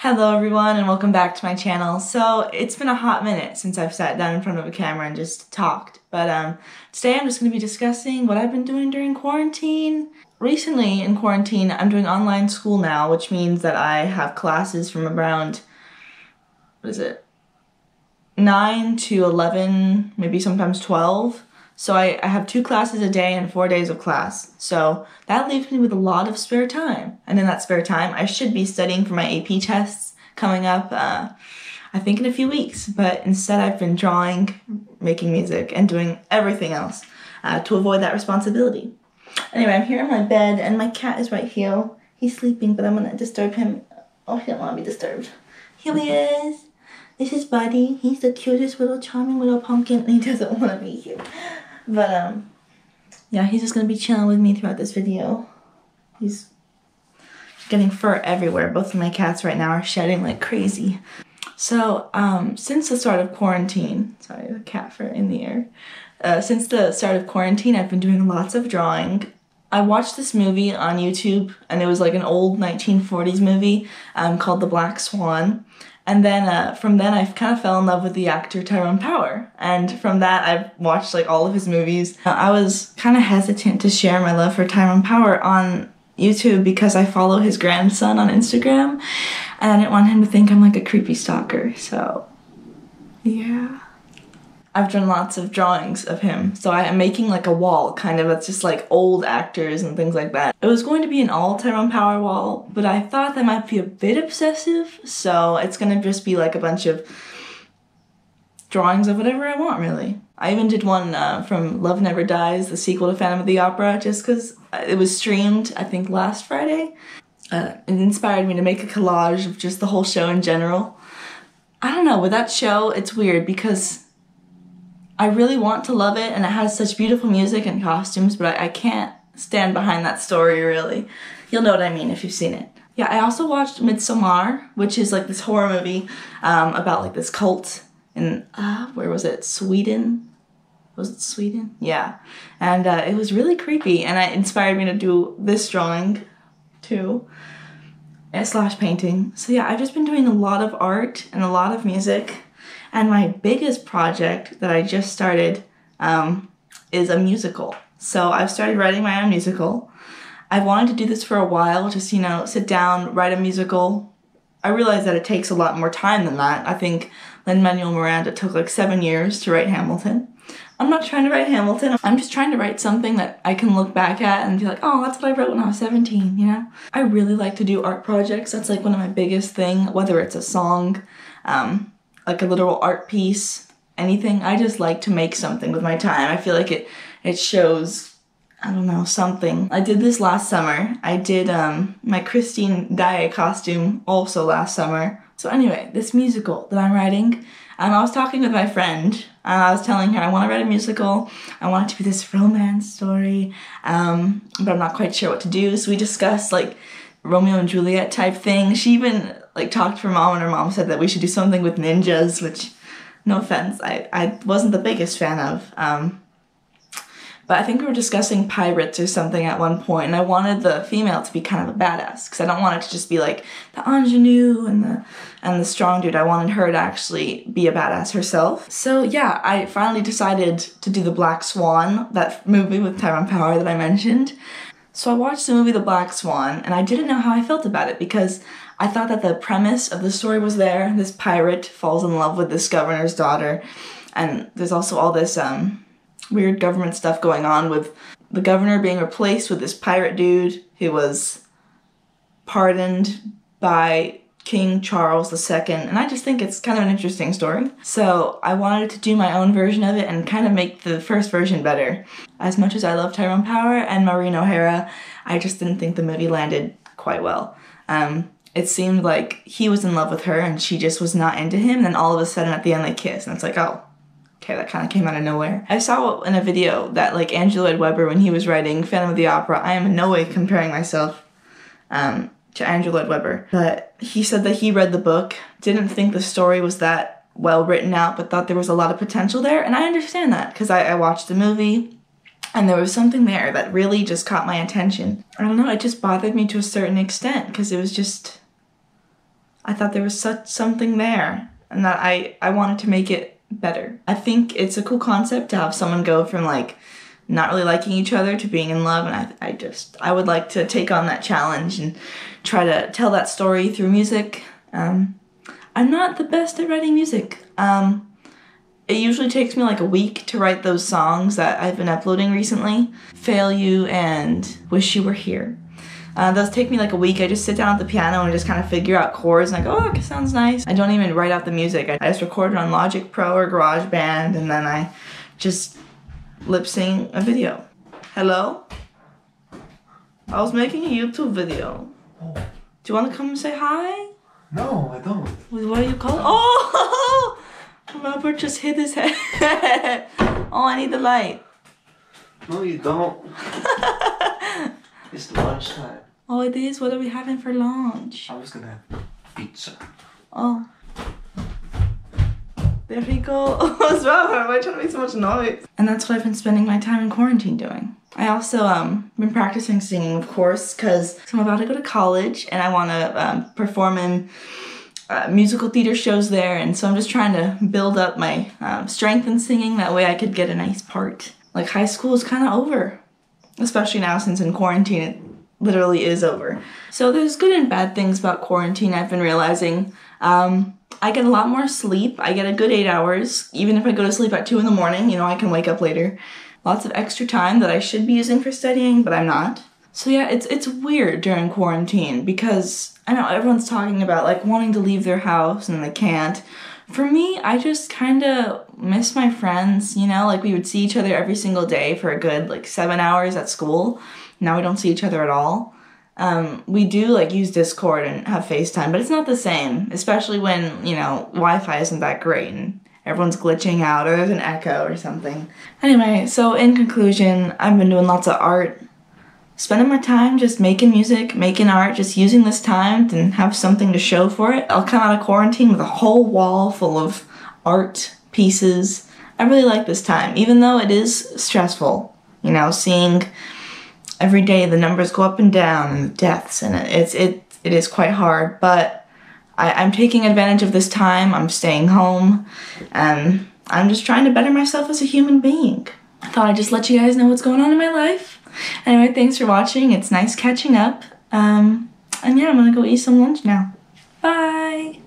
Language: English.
Hello everyone and welcome back to my channel. So it's been a hot minute since I've sat down in front of a camera and just talked, but today I'm just going to be discussing what I've been doing during quarantine. Recently in quarantine I'm doing online school now, which means that I have classes from around, 9 to 11, maybe sometimes 12. So I have 2 classes a day and 4 days of class. So that leaves me with a lot of spare time. And in that spare time, I should be studying for my AP tests coming up, I think in a few weeks. But instead I've been drawing, making music, and doing everything else to avoid that responsibility. Anyway, I'm here in my bed and my cat is right here. He's sleeping, but I'm gonna disturb him. Oh, he don't wanna be disturbed. Here he is. This is Buddy. He's the cutest little charming little pumpkin and he doesn't want to be here. But yeah, he's just going to be chilling with me throughout this video. He's getting fur everywhere. Both of my cats right now are shedding like crazy. So since the start of quarantine, sorry, the cat fur in the air. Since the start of quarantine, I've been doing lots of drawing. I watched this movie on YouTube and it was like an old 1940s movie called The Black Swan. And then from then I kind of fell in love with the actor Tyrone Power. And from that I've watched like all of his movies. I was kind of hesitant to share my love for Tyrone Power on YouTube because I follow his grandson on Instagram. And I didn't want him to think I'm like a creepy stalker, so yeah. I've done lots of drawings of him, so I am making like a wall, kind of, that's just like old actors and things like that. It was going to be an all Tyrone Power wall, but I thought that might be a bit obsessive, so it's gonna just be like a bunch of drawings of whatever I want, really. I even did one from Love Never Dies, the sequel to Phantom of the Opera, just because it was streamed, I think, last Friday. It inspired me to make a collage of just the whole show in general. I don't know, with that show, it's weird because I really want to love it and it has such beautiful music and costumes, but I can't stand behind that story, really. You'll know what I mean if you've seen it. Yeah, I also watched Midsommar, which is like this horror movie about like this cult in, where was it? Sweden? Was it Sweden? Yeah. And it was really creepy and it inspired me to do this drawing too. Slash painting. So yeah, I've just been doing a lot of art and a lot of music. And my biggest project that I just started is a musical. So I've started writing my own musical. I've wanted to do this for a while, just, you know, sit down, write a musical. I realize that it takes a lot more time than that. I think Lin-Manuel Miranda took like 7 years to write Hamilton. I'm not trying to write Hamilton. I'm just trying to write something that I can look back at and be like, oh, that's what I wrote when I was 17, you know? I really like to do art projects. That's like one of my biggest things, whether it's a song, like a literal art piece, anything. I just like to make something with my time. I feel like it shows, I don't know, something. I did this last summer. I did my Christine Daae costume also last summer. So anyway, this musical that I'm writing, I was talking with my friend and I was telling her I want to write a musical. I want it to be this romance story, but I'm not quite sure what to do. So we discussed like Romeo and Juliet type thing. She even like talked to her mom and her mom said that we should do something with ninjas, which, no offense, I wasn't the biggest fan of. But I think we were discussing pirates or something at one point, and I wanted the female to be kind of a badass, because I don't want it to just be like the ingenue and the strong dude. I wanted her to actually be a badass herself. So yeah, I finally decided to do The Black Swan, that movie with Tyrone Power that I mentioned. So I watched the movie The Black Swan, and I didn't know how I felt about it because I thought that the premise of the story was there. This pirate falls in love with this governor's daughter, and there's also all this weird government stuff going on with the governor being replaced with this pirate dude who was pardoned by King Charles II, and I just think it's kind of an interesting story. So I wanted to do my own version of it and kind of make the first version better. As much as I love Tyrone Power and Maureen O'Hara, I just didn't think the movie landed quite well. It seemed like he was in love with her and she just was not into him, and then all of a sudden at the end they kiss, and it's like, oh, okay, that kind of came out of nowhere. I saw in a video that like Andrew Lloyd Webber, when he was writing Phantom of the Opera, I am in no way comparing myself to Andrew Lloyd Webber, but he said that he read the book, didn't think the story was that well written out, but thought there was a lot of potential there, and I understand that because I watched the movie and there was something there that really just caught my attention. I don't know, it just bothered me to a certain extent because it was just, I thought there was something there, and that I wanted to make it better. I think it's a cool concept to have someone go from like not really liking each other to being in love, and I would like to take on that challenge and try to tell that story through music. I'm not the best at writing music. It usually takes me like a week to write those songs that I've been uploading recently. Fail You and Wish You Were Here. Those take me like a week. I just sit down at the piano and just kind of figure out chords and like, oh, it sounds nice. I don't even write out the music. I just record it on Logic Pro or GarageBand, and then I just lip sync a video. Hello? I was making a YouTube video. Oh. Do you want to come and say hi? No, I don't. What do you call it? Oh! Robert just hit his head. Oh, I need the light. No, you don't. It's lunchtime. Oh, it is? What are we having for lunch? I was gonna have pizza. Oh. There we go. What's wrong? Why am I trying to make so much noise? And that's what I've been spending my time in quarantine doing. I also been practicing singing, of course, because I'm about to go to college and I want to perform in musical theater shows there, and so I'm just trying to build up my strength in singing. That way I could get a nice part. Like, high school is kind of over, especially now since in quarantine it literally is over. So there's good and bad things about quarantine I've been realizing. I get a lot more sleep. I get a good 8 hours. Even if I go to sleep at 2 in the morning, you know, I can wake up later. Lots of extra time that I should be using for studying, but I'm not. So yeah, it's weird during quarantine because I know everyone's talking about like wanting to leave their house and they can't. For me, I just kind of miss my friends, you know, like we would see each other every single day for a good like 7 hours at school. Now we don't see each other at all. We do like use Discord and have FaceTime, but it's not the same, especially when, you know, Wi-Fi isn't that great and everyone's glitching out or there's an echo or something. Anyway, so in conclusion, I've been doing lots of art. Spending my time just making music, making art, just using this time to have something to show for it. I'll come out of quarantine with a whole wall full of art pieces. I really like this time, even though it is stressful. You know, seeing every day the numbers go up and down and the deaths, and it is quite hard, but I'm taking advantage of this time. I'm staying home, and I'm just trying to better myself as a human being. I thought I'd just let you guys know what's going on in my life. Anyway, thanks for watching. It's nice catching up. And yeah, I'm gonna go eat some lunch now. Bye!